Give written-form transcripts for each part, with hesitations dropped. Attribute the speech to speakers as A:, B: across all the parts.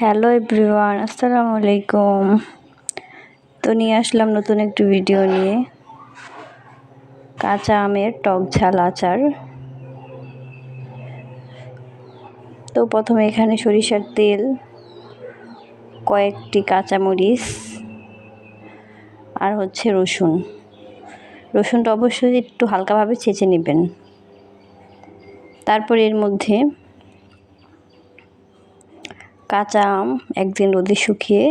A: Hello everyone, আসসালামু আলাইকুম। তো নিয়ে আসলাম নতুন একটি ভিডিও নিয়ে, কাঁচা আমের টক ঝাল আচার। তো প্রথমে এখানে সরিষার তেল, কয়েকটি কাঁচামরিচ আর রসুনটা অবশ্যই একটু হালকাভাবে ছেঁচে নেবেন। তারপর এর মধ্যে কাঁচা আম একদিন রোদে শুকিয়ে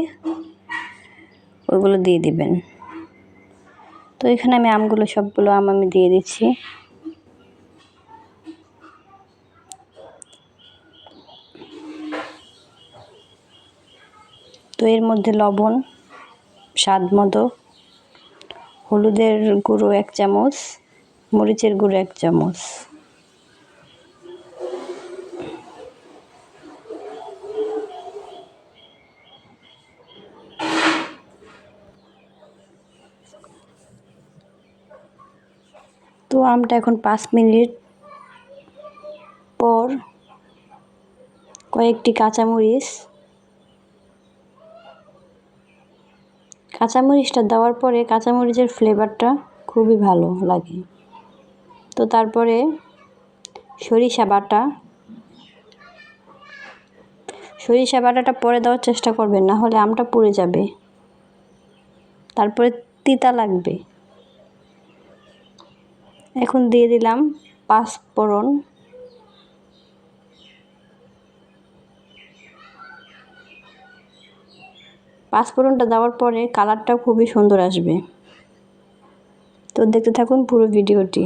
A: ওইগুলো দিয়ে দিবেন। তো এখানে আমি সবগুলো আম আমি দিয়ে দিচ্ছি। তো এর মধ্যে লবণ স্বাদ মতো, হলুদের গুঁড়ো 1 চামচ, মরিচের গুঁড়ো 1 চামচ। তো আমটা এখন 5 মিনিট পর কয়েকটি কাঁচামরিচটা দেওয়ার পরে কাঁচামরিচের ফ্লেভারটা খুবই ভালো লাগে। তো তারপরে সরিষা বাটাটা পরে দেওয়ার চেষ্টা করবেন, না হলে আমটা পুড়ে যাবে, তারপরে তিতা লাগবে। এখন দিয়ে দিলাম পাঁচফোড়ন, পাঁচফোড়নটা দেওয়ার পরে কালারটা খুবই সুন্দর আসবে। তো দেখতে থাকুন পুরো ভিডিওটি।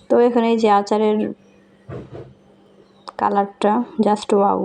A: তো এখানে এই যে আচারের কালারটা জাস্ট ওয়াও।